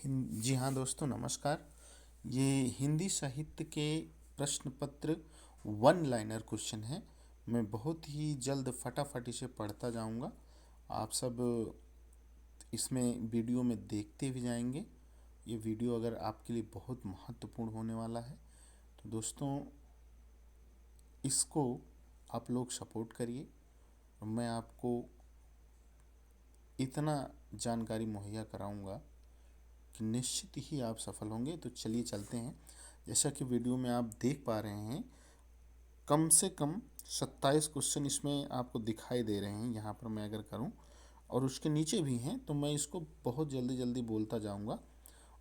जी हाँ दोस्तों, नमस्कार। ये हिंदी साहित्य के प्रश्न पत्र वन लाइनर क्वेश्चन है। मैं बहुत ही जल्द फटाफट इसे पढ़ता जाऊंगा। आप सब इसमें वीडियो में देखते भी जाएंगे। ये वीडियो अगर आपके लिए बहुत महत्वपूर्ण होने वाला है तो दोस्तों इसको आप लोग सपोर्ट करिए। और मैं आपको इतना जानकारी मुहैया कराऊंगा कि निश्चित ही आप सफल होंगे। तो चलिए चलते हैं। जैसा कि वीडियो में आप देख पा रहे हैं, कम से कम 27 क्वेश्चन इसमें आपको दिखाई दे रहे हैं। यहाँ पर मैं अगर करूँ और उसके नीचे भी हैं तो मैं इसको बहुत जल्दी जल्दी बोलता जाऊँगा।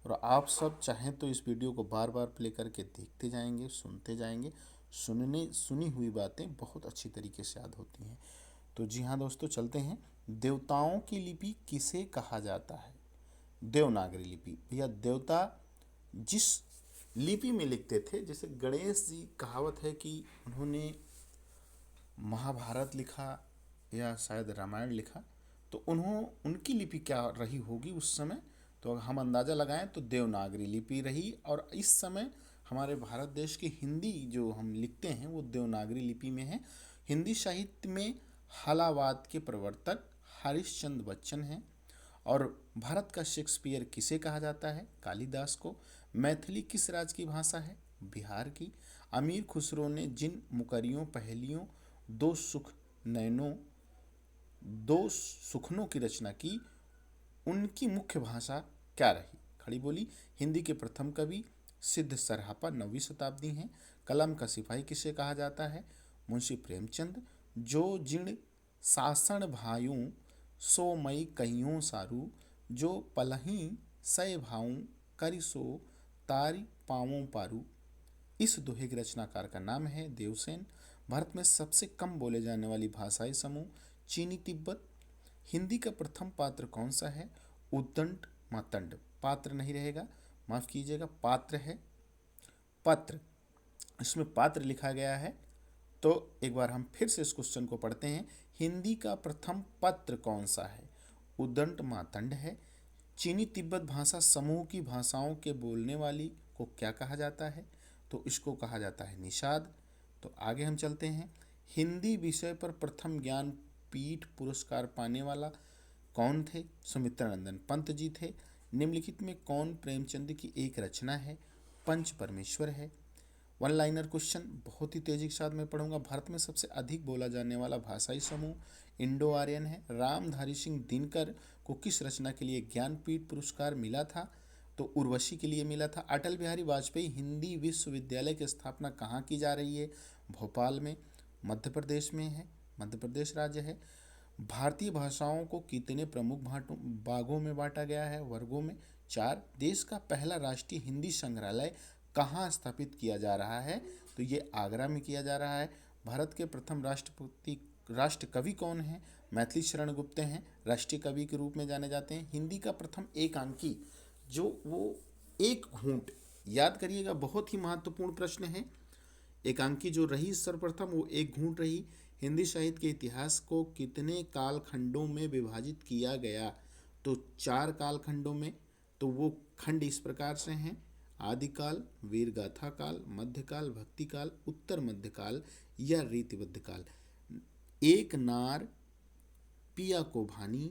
और आप सब चाहें तो इस वीडियो को बार बार प्ले करके देखते जाएंगे, सुनते जाएंगे। सुनी हुई बातें बहुत अच्छी तरीके से याद होती हैं। तो जी हाँ दोस्तों, चलते हैं। देवताओं की लिपि किसे कहा जाता है? देवनागरी लिपि। भैया, देवता जिस लिपि में लिखते थे, जैसे गणेश जी, कहावत है कि उन्होंने महाभारत लिखा या शायद रामायण लिखा, तो उनकी लिपि क्या रही होगी उस समय? तो हम अंदाज़ा लगाएं तो देवनागरी लिपि रही। और इस समय हमारे भारत देश की हिंदी जो हम लिखते हैं वो देवनागरी लिपि में है। हिंदी साहित्य में हलावाद के प्रवर्तक हरिश्चंद्र बच्चन हैं। और भारत का शेक्सपियर किसे कहा जाता है? कालिदास को। मैथिली किस राज्य की भाषा है? बिहार की। अमीर खुसरो ने जिन मुकरियों पहेलियों दो सुख नैनों दो सुखनों की रचना की, उनकी मुख्य भाषा क्या रही? खड़ी बोली। हिंदी के प्रथम कवि सिद्ध सरापा 9वीं शताब्दी हैं। कलम का सिपाही किसे कहा जाता है? मुंशी प्रेमचंद। जो जिण सासण भायूं सो मई कहियों सारू, जो पलहीं सय भाऊं करि सो तारि पावों पारू। इस दोहे के रचनाकार का नाम है देवसेन। भारत में सबसे कम बोले जाने वाली भाषाई समूह चीनी तिब्बत। हिंदी का प्रथम पात्र कौन सा है? उद्दंड मातंड। पात्र नहीं रहेगा, माफ कीजिएगा, पात्र है। पत्र, इसमें पात्र लिखा गया है। तो एक बार हम फिर से इस क्वेश्चन को पढ़ते हैं। हिंदी का प्रथम पत्र कौन सा है? उद्दंड मातंड है। चीनी तिब्बत भाषा समूह की भाषाओं के बोलने वाली को क्या कहा जाता है? तो इसको कहा जाता है निषाद। तो आगे हम चलते हैं। हिंदी विषय पर प्रथम ज्ञान पीठ पुरस्कार पाने वाला कौन थे? सुमित्रानंदन पंत जी थे। निम्नलिखित में कौन प्रेमचंद की एक रचना है? पंच परमेश्वर है। वन लाइनर क्वेश्चन बहुत ही तेजी के साथ मैं पढ़ूंगा। भारत में सबसे अधिक बोला जाने वाला भाषाई समूह इंडो आर्यन है। रामधारी सिंह दिनकर को किस रचना के लिए ज्ञानपीठ पुरस्कार मिला था? तो उर्वशी के लिए मिला था। अटल बिहारी वाजपेयी हिंदी विश्वविद्यालय की स्थापना कहाँ की जा रही है? भोपाल में, मध्य प्रदेश में है, मध्य प्रदेश राज्य है। भारतीय भाषाओं को कितने प्रमुख भागों में बांटा गया है? वर्गों में। 4। देश का पहला राष्ट्रीय हिंदी संग्रहालय कहाँ स्थापित किया जा रहा है? तो ये आगरा में किया जा रहा है। भारत के प्रथम राष्ट्र कवि कौन है? मैथिली शरण गुप्त हैं, राष्ट्रीय कवि के रूप में जाने जाते हैं। हिंदी का प्रथम एकांकी, जो वो एक घूंट, याद करिएगा, बहुत ही महत्वपूर्ण प्रश्न है। एकांकी जो रही सर्वप्रथम वो एक घूंट रही। हिंदी साहित्य के इतिहास को कितने कालखंडों में विभाजित किया गया? तो 4 कालखंडों में। तो वो खंड इस प्रकार से हैं: आदिकाल, वीरगाथा काल, मध्यकाल, भक्तिकाल, उत्तर मध्यकाल या रीतिबद्ध काल। एक नार पिया को भानी,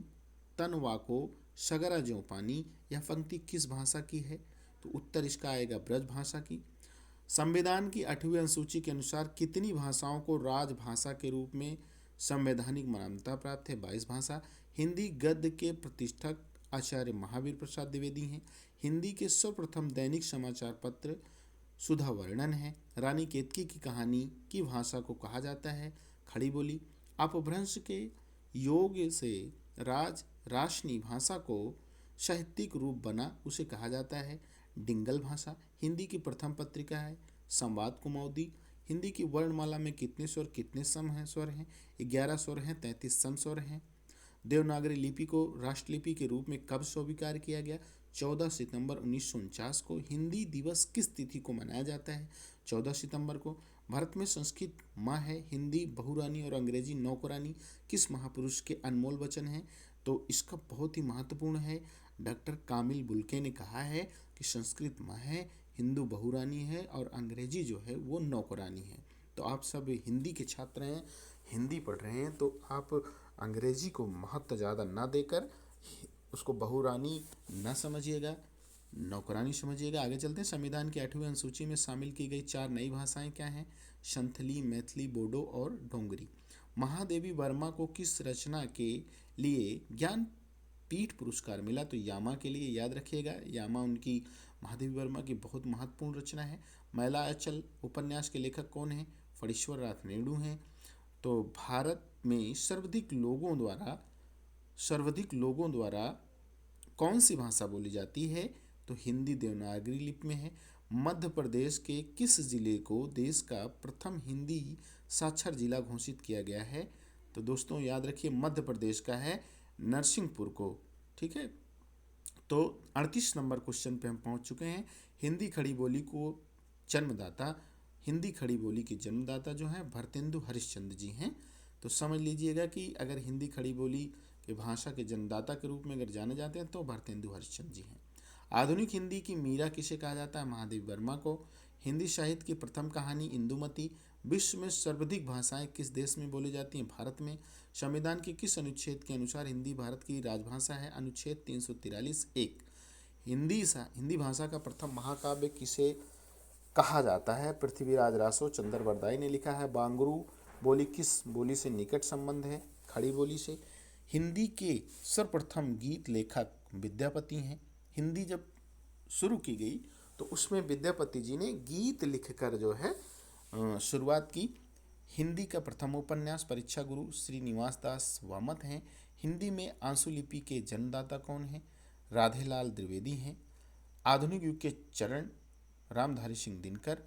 तनवा को सगरा ज्यों पानी, यह पंक्ति किस भाषा की है? तो उत्तर इसका आएगा ब्रज भाषा की। संविधान की 8वीं अनुसूची के अनुसार कितनी भाषाओं को राजभाषा के रूप में संवैधानिक मान्यता प्राप्त है? 22 भाषा। हिंदी गद्य के प्रतिष्ठक आचार्य महावीर प्रसाद द्विवेदी हैं। हिंदी के सर्वप्रथम दैनिक समाचार पत्र सुधा वर्णन है। रानी केतकी की कहानी की भाषा को कहा जाता है? खड़ी बोली। अपभ्रंश के योग से राशनी भाषा को साहित्यिक रूप बना, उसे कहा जाता है डिंगल भाषा। हिंदी की प्रथम पत्रिका है संवाद कुमौदी। हिंदी की वर्णमाला में कितने स्वर, कितने सम हैं स्वर हैं? 11 स्वर हैं, 33 सम स्वर हैं। देवनागरी लिपि को राष्ट्रलिपि के रूप में कब स्वीकार किया गया? 14 सितंबर 1949 को। हिंदी दिवस किस तिथि को मनाया जाता है? 14 सितंबर को। भारत में संस्कृत माँ है, हिंदी बहुरानी और अंग्रेजी नौकरानी किस महापुरुष के अनमोल वचन हैं? तो इसका बहुत ही महत्वपूर्ण है डॉक्टर कामिल बुल्के ने कहा है कि संस्कृत माँ है, हिंदू बहुरानी है और अंग्रेजी जो है वो नौकरानी है। तो आप सब हिंदी के छात्र हैं, हिंदी पढ़ रहे हैं, तो आप अंग्रेजी को महत्व ज़्यादा ना देकर उसको बहुरानी ना समझिएगा, नौकरानी समझिएगा। आगे चलते हैं। संविधान की 8वीं अनुसूची में शामिल की गई 4 नई भाषाएं क्या हैं? संथली, मैथिली, बोडो और डोंगरी। महादेवी वर्मा को किस रचना के लिए ज्ञान पीठ पुरस्कार मिला? तो यामा के लिए, याद रखिएगा, यामा उनकी महादेवी वर्मा की बहुत महत्वपूर्ण रचना है। मैला अचल उपन्यास के लेखक कौन हैं? फणीश्वर नाथ रेणु हैं। तो भारत में सर्वाधिक लोगों द्वारा कौन सी भाषा बोली जाती है? तो हिंदी देवनागरी लिपि में है। मध्य प्रदेश के किस जिले को देश का प्रथम हिंदी साक्षर जिला घोषित किया गया है? तो दोस्तों याद रखिए, मध्य प्रदेश का है नरसिंहपुर को। ठीक है, तो 38 नंबर क्वेश्चन पे हम पहुंच चुके हैं। हिंदी खड़ी बोली की जन्मदाता जो हैं भारतेंदु हरिश्चंद्र जी हैं। तो समझ लीजिएगा कि अगर हिंदी खड़ी बोली के भाषा के जन्मदाता के रूप में अगर जाने जाते हैं तो भारतेंदु हरिश्चंद्र जी हैं। आधुनिक हिंदी की मीरा किसे कहा जाता है? महादेवी वर्मा को। हिंदी साहित्य की प्रथम कहानी इंदुमती। विश्व में सर्वाधिक भाषाएं किस देश में बोली जाती हैं? भारत में। संविधान के किस अनुच्छेद के अनुसार हिंदी भारत की राजभाषा है? अनुच्छेद 343(1). हिंदी भाषा का प्रथम महाकाव्य किसे कहा जाता है? पृथ्वीराज रासो, चंद्र बरदाई ने लिखा है। बांगरू बोली किस बोली से निकट संबंध है? खड़ी बोली से। हिंदी के सर्वप्रथम गीत लेखक विद्यापति हैं। हिंदी जब शुरू की गई तो उसमें विद्यापति जी ने गीत लिखकर जो है शुरुआत की। हिंदी का प्रथम उपन्यास परीक्षा गुरु श्रीनिवास दास वामत हैं। हिंदी में आंसू लिपि के जन्मदाता कौन हैं? राधेलाल द्विवेदी हैं। आधुनिक युग के चरण रामधारी सिंह दिनकर।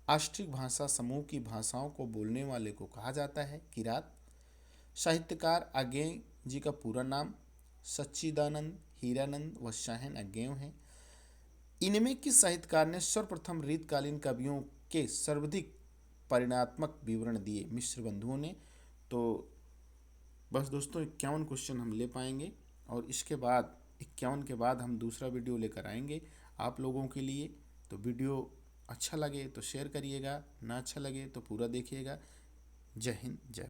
आष्टिक भाषा समूह की भाषाओं को बोलने वाले को कहा जाता है किरात। साहित्यकार अज्ञेय जी का पूरा नाम सच्चिदानंद हीरानंद व शाहन अज्ञेय हैं। इनमें किस साहित्यकार ने सर्वप्रथम रीतकालीन कवियों के सर्वाधिक परिणात्मक विवरण दिए? मिश्र बंधुओं ने। तो बस दोस्तों 51 क्वेश्चन हम ले पाएंगे और इसके बाद 51 के बाद हम दूसरा वीडियो लेकर आएंगे आप लोगों के लिए। तो वीडियो अच्छा लगे तो शेयर करिएगा, ना अच्छा लगे तो पूरा देखिएगा। जय हिंद, जय